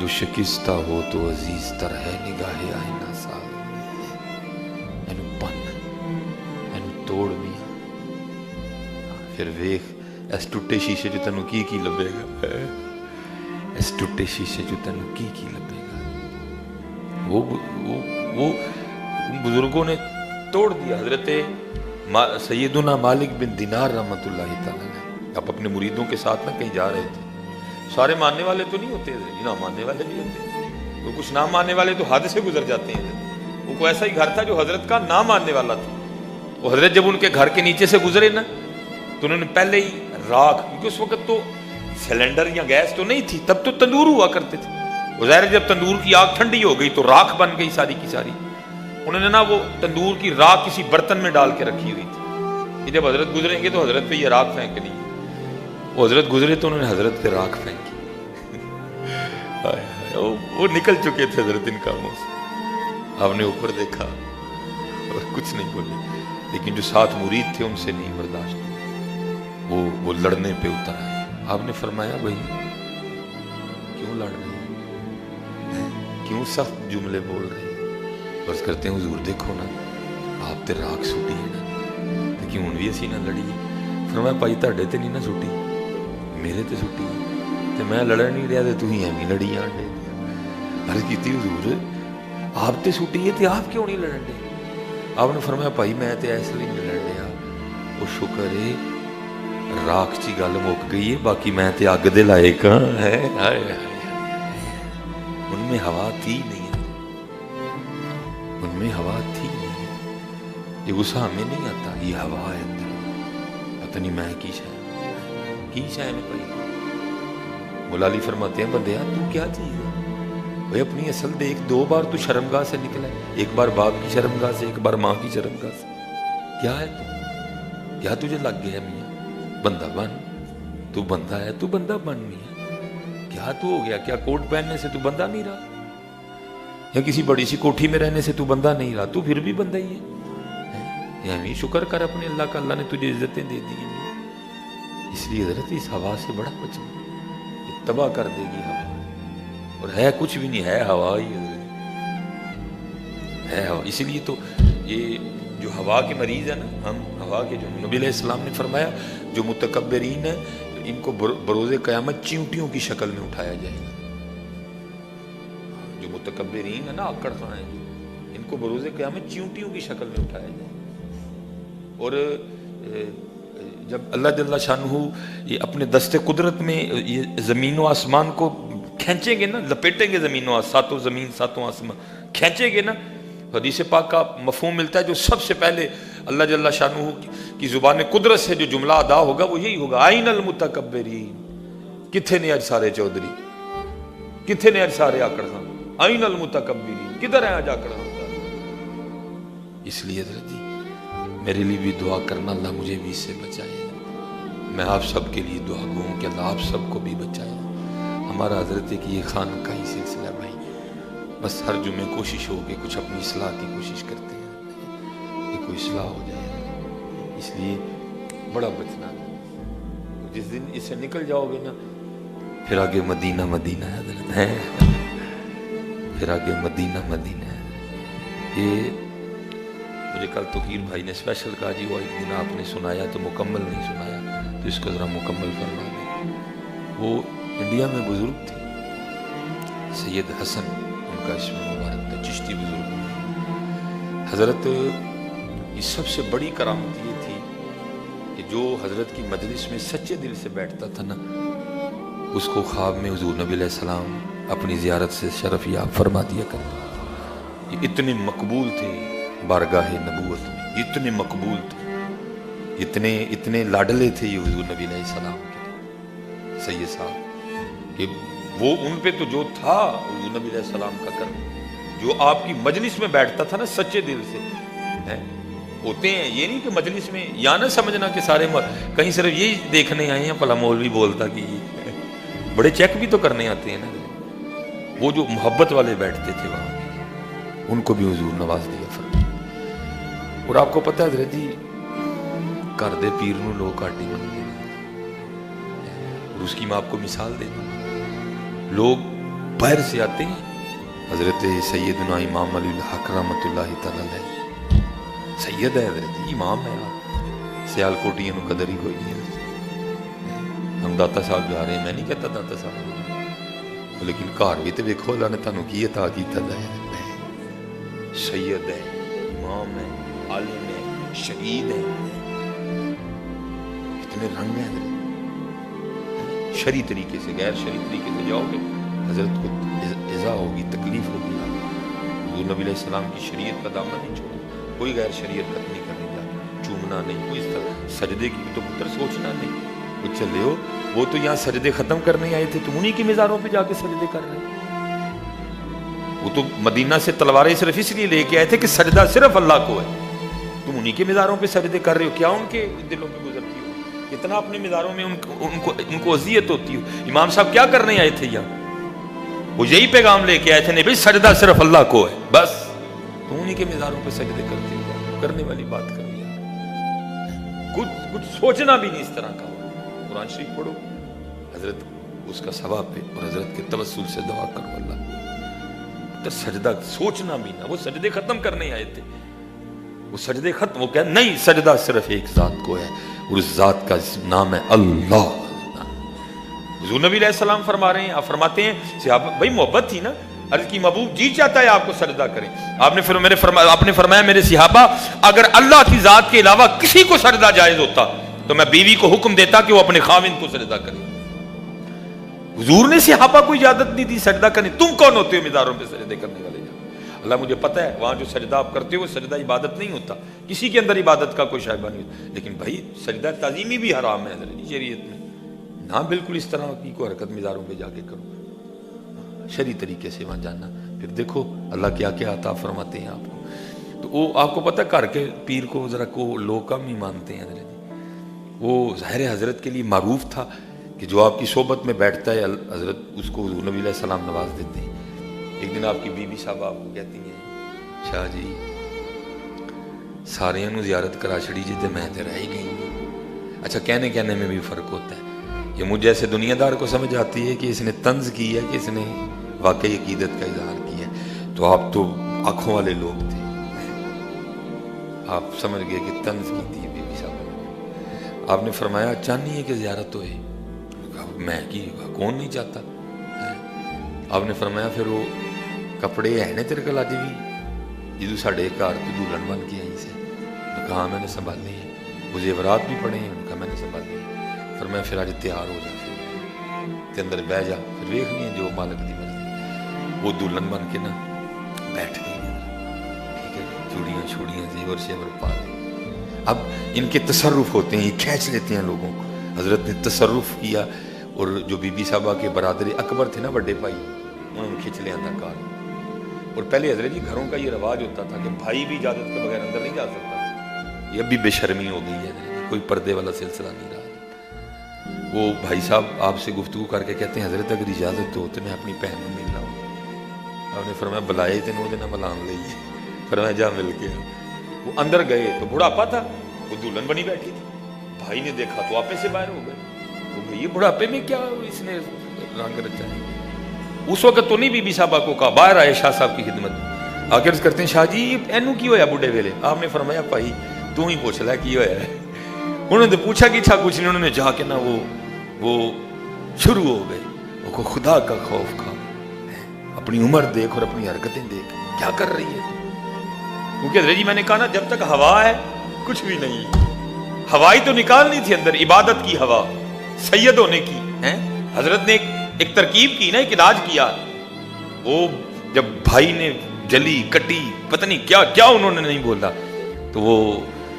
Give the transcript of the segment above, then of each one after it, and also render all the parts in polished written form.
جو شکستہ ہو تو عزیز تر ہے نگاہ آئینہ ساز اینو پن اینو توڑ میاں پھر ویخ اس ٹوٹے شیشے جو تینوں کی لبے گا اس ٹوٹے شیشے جو تینوں کی لبے گا وہ بزرگوں نے توڑ دیا. حضرت سیدنا مالک بن دینار رحمۃ اللہ تعالیٰ نے آپ اپنے مریدوں کے ساتھ نہ کہیں جا رہے تھے. سارے ماننے والے تو نہیں ہوتے, نہ ماننے والے نہیں ہوتے, وہ کچھ نہ ماننے والے تو حد سے گزر جاتے ہیں. وہ کوئی ایسا ہی گھر تھا جو حضرت کا نہ ماننے والا تھا. وہ حضرت جب ان کے گھر کے نیچے سے گزرے نا تو انہوں نے پہلے ہی راکھ, کیونکہ اس وقت تو سلنڈر یا گیس تو نہیں تھی, تب تو تندور ہوا کرتے تھے. وہ ظاہر جب تندور کی آگ ٹھنڈی ہو گئی تو راکھ بن گئی ساری کی ساری. انہوں نے نا وہ تندور کی راکھ کسی برتن میں ڈال کے رکھی ہوئی تھی کہ جب حضرت گزریں گے تو حضرت پہ یہ راکھ پھینکنی ہے. وہ حضرت گزرے تو انہوں نے حضرت پہ راکھ پھینکی. وہ نکل چکے تھے حضرت ان کاموں سے. آپ نے اوپر دیکھا اور کچھ نہیں بولے, لیکن جو ساتھ مرید تھے ان سے نہیں برداشت, وہ لڑنے پہ اتر آئے. آپ نے فرمایا بھائی کیوں لڑ رہے ہیں, کیوں سخت جملے بول رہے ہیں؟ بس کرتے ہیں حضور دیکھو نا آپ تے راکھ سٹی ہے نا, لیکن ہوں بھی اسی نہ لڑیے. فرمایا بھائی تہاڈے تے نہیں نہ سٹی, میرے تے سٹی تے میں لڑن نہیں رہا تے تسی ایویں لڑی جان دے. عرض کیتی حضور آپ تے سٹی ہے تے آپ کیوں نہیں لڑن دے؟ آپ نے فرمایا بھائی میں تے اس لیے نہیں لڑ رہا, وہ شکر ہے راکھ چی گل مک گئی ہے, باقی میں تے اگ دے لائق ہے. ان میں ہوا تھی نہیں, ان میں ہوا تھی نہیں. یہ غصہ ہمیں نہیں آتا, یہ ہوا ہے اندر. پتہ نہیں میں کی شاید میں پڑی. مولا علی فرماتے ہیں بندیا تو کیا چیز ہے بھائی, اپنی اصل دیکھ. 2 بار تو شرمگاہ سے نکلا ہے, ایک بار باپ کی شرمگاہ سے, ایک بار ماں کی شرمگاہ سے. کیا ہے تو کیا تجھے لگ گیا میاں؟ بندہ بن, تو بندہ ہے تو بندہ بن میاں. کیا تو ہو گیا؟ کیا کوٹ پہننے سے تو بندہ نہیں رہا, یا کسی بڑی سی کوٹھی میں رہنے سے تو بندہ نہیں رہا, تو پھر بھی بندہ ہی ہے. یعنی شکر کر اپنے اللہ کا, اللہ نے تجھے عزتیں دے دی ہیں. اس لیے حضرت اس ہوا سے بڑا بچنا, یہ تباہ کر دے گی ہوا. اور ہے کچھ بھی نہیں, ہے ہوا ہی ہے ہوا. اسی لیے تو یہ جو ہوا کے مریض ہے نا, ہم ہوا کے, جو نبی علیہ السلام نے فرمایا جو متکبرین ہیں ان کو بروز قیامت چیونٹیوں کی شکل میں اٹھایا جائے گا. جو متکبرین ہے نا, آکڑ خاں ہیں, ان کو بروز قیامت چیونٹیوں کی شکل میں اٹھایا جائے گا. اور جب اللہ جل شانہ یہ اپنے دست قدرت میں یہ زمین و آسمان کو کھینچیں گے نا, لپیٹیں گے زمین و ساتوں زمین ساتوں آسمان کھینچیں گے نا, حدیث پاک کا مفہوم ملتا ہے جو سب سے پہلے اللہ جل شانہ کی زبان قدرت سے جو جملہ ادا ہوگا وہ یہی ہوگا, آئین المتکبرین. کتھے نے اج سارے چودھری, کتھے نے اج سارے آکڑ خاں, آئین المتکبرین, کدھر ہیں آج آکڑ خاں؟ اس لیے حضرت جی میرے لیے بھی دعا کرنا, اللہ مجھے بھی اس سے بچائے. میں آپ سب کے لیے دعا گوں کہ اللہ آپ سب کو بھی بچائے. ہمارا حضرت کی یہ خانقاہی سلسلہ بھائی, بس ہر جمعے کوشش ہو کہ کچھ اپنی اصلاح کی کوشش کرتے ہیں کہ کوئی اصلاح ہو جائے. اس لیے بڑا بچنا, جس دن اس سے نکل جاؤ گے نا پھر آگے مدینہ مدینہ ہے حضرت ہے, پھر آگے مدینہ مدینہ ہے. یہ مجھے کل توقیر بھائی نے اسپیشل کہا جی وہ ایک دن آپ نے سنایا تو مکمل نہیں سنایا, تو اس کو ذرا مکمل فرما دیں. وہ انڈیا میں بزرگ تھے, سید حسن ان کا اسم مبارک تھا, چشتی بزرگ. حضرت کی سب سے بڑی کرامت یہ تھی کہ جو حضرت کی مجلس میں سچے دل سے بیٹھتا تھا نا, اس کو خواب میں حضور نبی علیہ السلام اپنی زیارت سے شرف یاب فرما دیا کرتے. یہ اتنے مقبول تھے بارگاہ نبوت میں, اتنے مقبول تھے, اتنے لاڈلے تھے یہ حضور نبی علیہ السلام کے سید صاحب, کہ وہ ان پہ تو جو تھا حضور نبی علیہ السلام کا کرم, جو آپ کی مجلس میں بیٹھتا تھا نا سچے دل سے. ہوتے ہیں یہ نہیں کہ مجلس میں یا نہ سمجھنا کہ سارے کہیں صرف یہی دیکھنے آئے ہیں پلا مولوی بولتا کہ بڑے چیک بھی تو کرنے آتے ہیں نا. وہ جو محبت والے بیٹھتے تھے وہاں, ان کو بھی حضور نواز دیا فرما. اور آپ کو پتہ ہے حضرت جی گھر دے پیر نو لوگ کاٹی منتے ہیں, اور اس کی میں آپ کو مثال دیتا ہوں. لوگ باہر سے آتے ہیں. حضرت سیدنا امام علی الحق رحمۃ اللہ تعالی علیہ سید ہے حضرت امام ہے. سیال کوٹیاں نو قدر ہی کوئی نہیں ہے. ہم داتا صاحب جا رہے ہیں, میں نہیں کہتا داتا صاحب, لیکن گھر بھی تو ویکھو اللہ نے تانوں کی عطا کیتا ہے. سید ہے, امام ہے, عالم ہے, شہید ہے. کتنے رنگ ہیں حضرت. شرعی طریقے سے غیر شرعی طریقے سے جاؤ گے حضرت کو ایذا ہوگی, تکلیف ہوگی. حضور نبی علیہ السلام کی شریعت کا دامن نہیں چھوڑو. کوئی غیر شریعت قتل نہیں کرنے جا, چومنا نہیں, کوئی اس طرح سجدے کی تو پتر سوچنا نہیں. وہ چلے ہو, وہ تو یہاں سجدے ختم کرنے آئے تھے, تم انہی کی مزاروں پہ جا کے سجدے کر رہے ہیں. وہ تو مدینہ سے تلواریں صرف اس لیے لے کے آئے تھے کہ سجدہ صرف اللہ کو ہے. تم انہی کے مزاروں پہ سجدے کر رہے ہو. کیا ان کے دلوں میں گزرتی ہو, کتنا اپنے مزاروں میں ان کو اذیت ہوتی ہو. امام صاحب کیا کرنے آئے تھے یہاں؟ وہ یہی پیغام لے کے آئے تھے, نہیں بھائی سجدہ صرف اللہ کو ہے بس. تم انہی کے مزاروں پہ سجدے کرتے ہو. کرنے والی بات کرو یار, کچھ سوچنا بھی نہیں اس طرح کا. قرآن شریف پڑھو, حضرت اس کا ثواب پہ, اور حضرت کے توسل سے دعا کرو اللہ. تو سجدہ سوچنا بھی نہ. وہ سجدے ختم کرنے آئے تھے, وہ سجدے ختم, وہ کہ نہیں سجدہ صرف ایک ذات کو ہے, اور اس ذات کا نام ہے اللہ. حضور نبی علیہ السلام فرما رہے ہیں, آپ فرماتے ہیں صحابہ, بھائی محبت تھی نا, عرض کی محبوب جی چاہتا ہے آپ کو سجدہ کریں. آپ نے فرمایا میرے صحابہ اگر اللہ کی ذات کے علاوہ کسی کو سجدہ جائز ہوتا تو میں بیوی کو حکم دیتا کہ وہ اپنے خاوند کو سجدہ کرے. حضور نے صحابہ کو اجازت نہیں دی سجدہ کرنے. تم کون ہوتے ہو مزاروں پہ سجدے کرنے والے؟ اللہ مجھے پتہ ہے وہاں جو سجدہ آپ کرتے ہو وہ سجدہ عبادت نہیں ہوتا, کسی کے اندر عبادت کا کوئی شائبہ نہیں ہوتا. لیکن بھائی سجدہ تعظیمی بھی حرام ہے شریعت میں نہ. بالکل اس طرح کی کوئی حرکت مزاروں پہ جا کے کرو, شرعی طریقے سے وہاں جانا. پھر دیکھو اللہ کیا کیا عطا فرماتے ہیں آپ کو. تو وہ آپ کو پتہ گھر کے پیر کو ذرا کو لوگ کم ہی مانتے ہیں حضرت. وہ ظاہر حضرت کے لیے معروف تھا کہ جو آپ کی صحبت میں بیٹھتا ہے حضرت اس کو حضور نبی علیہ السلام نواز دیتے ہیں. ایک دن آپ کی بیوی صاحب آپ کو کہتی ہیں شاہ جی سارے انہوں زیارت کرا چھڑی جی تے میں تے رہ ہی گئی. اچھا کہنے میں بھی فرق ہوتا ہے. یہ مجھ جیسے دنیا دار کو سمجھ آتی ہے کہ اس نے طنز کی ہے, کہ اس نے واقعی عقیدت کا اظہار کیا ہے. تو آپ تو آنکھوں والے لوگ تھے, آپ سمجھ گئے کہ طنز کی تھی بیوی صاحب. آپ نے فرمایا چاہنی ہے کہ زیارت ہوئے؟ میں کی کون نہیں چاہتا. آپ نے فرمایا پھر وہ کپڑے ہے نا تیرے کل اج بھی جدو ساڈے گھر تو دلہن بن کے آئی سے؟ کہا میں نے سنبھالنی ہے. وہ زیورات بھی پڑے ہیں, ان کا میں نے سنبھالنی ہے. فرمایا پھر آج تیار ہو جا, پھر اندر بہ جا, پھر ویکھنی ہے جو مالک دی مرضی. وہ دلہن بن کے نا بیٹھ گئی, ٹھیک ہے, چوڑیاں چھوڑیاں زیور شیور پا لی. اب ان کے تصرف ہوتے ہیں, یہ کھینچ لیتے ہیں لوگوں کو. حضرت نے تصرف کیا, اور جو بی بی صاحبہ کے برادر اکبر تھے نا بڑے بھائی, انہوں نے کھینچ لیا تھا کار. اور پہلے حضرت جی گھروں کا یہ رواج ہوتا تھا کہ بھائی بھی اجازت کے بغیر اندر نہیں جا سکتا تھا. یہ اب بھی بے شرمی ہو گئی ہے, کوئی پردے والا سلسلہ نہیں رہا. وہ بھائی صاحب آپ سے گفتگو کر کے کہتے ہیں حضرت اگر اجازت ہو تو میں اپنی بہن میں ملنا ہوں. آپ نے فرمایا بلائے تھے نو دن ملان لئیے. فرمایا جا مل کے. وہ اندر گئے تو بڑھاپا تھا, وہ دلہن بنی بیٹھی تھی. بھائی نے دیکھا تو آپے سے باہر ہو گئے. یہ بڑھاپے میں کیا اس نے رنگ رچا ہے. اس وقت تو نہیں بی بی صاحبہ کو کہا, باہر آئے شاہ صاحب کی خدمت میں. آ کے عرض کرتے ہیں شاہ جی اینو کی ہویا بڑھے ویلے؟ آپ نے فرمایا بھائی تو ہی پوچھ لے کی ہویا ہے. انہوں نے پوچھا کہ اچھا کچھ نہیں. انہوں نے جا کے نا وہ شروع ہو گئے. وہ خدا کا خوف کھا, اپنی عمر دیکھ اور اپنی حرکتیں دیکھ, کیا کر رہی ہے. کیونکہ حضرت جی میں نے کہا نا جب تک ہوا ہے کچھ بھی نہیں. ہوائی تو نکالنی تھی اندر, عبادت کی ہوا, سید ہونے کی. حضرت نے ایک ترکیب کی نا, ایک علاج کیا. وہ جب بھائی نے جلی کٹی پتہ نہیں کیا کیا انہوں نے نہیں بولا, تو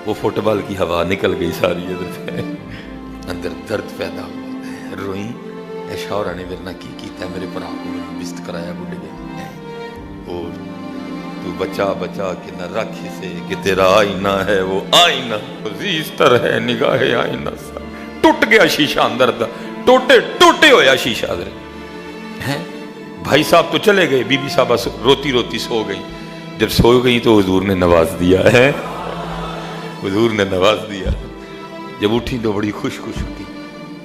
وہ فٹ بال کی ہوا نکل گئی ساری. حضرت اندر درد پیدا ہوا, روئیں اے شوہر نے میرے نہ کی کیتا ہے, میرے پر آپ کو بست کرایا بڑھے گئے. اور تو بچا بچا کے نہ رکھ سے کہ تیرا آئینہ ہے وہ آئینہ عزیزتر ہے نگاہ آئینہ سا. ٹوٹ گیا شیشہ اندر دا, ٹوٹے ہویا شیشہ حضرت. بھائی صاحب تو چلے گئے, بی بی صاحبہ روتی روتی سو گئی. جب سو گئی تو حضور نے نواز دیا ہے, حضور نے نواز دیا. جب اٹھی تو بڑی خوش خوش ہوتی.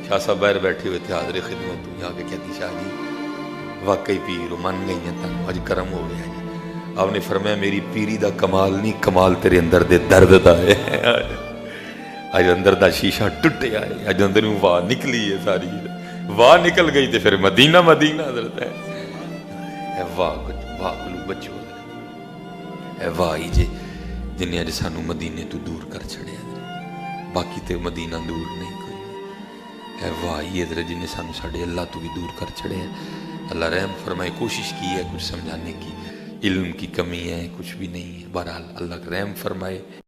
شاہ صاحب باہر بیٹھے ہوئے تھے حاضر خدمت. یہاں کے کہتی شاہ جی واقعی پیر من گئی ہیں تن اج کرم ہو گیا جی آپ نے فرمایا میری پیری دا کمال نہیں کمال تیرے اندر دے درد دا ہے اج اندر دا شیشہ ٹوٹیا ہے اج اندر واہ نکلی ہے ساری واہ نکل گئی تے پھر مدینہ مدینہ حضرت ہے واہ کلو بچو اے واہ ہی جے جنہیں اج سانو مدینے تو دور کر چھڑیا باقی تے مدینہ دور نہیں کوئی اے واہ ہی حضرت جنہیں سانو ساڑھے اللہ تو بھی دور کر چھڑیا اللہ رحم فرمائے کوشش کی ہے کچھ سمجھانے کی علم کی کمی ہے کچھ بھی نہیں ہے بہرحال اللہ رحم فرمائے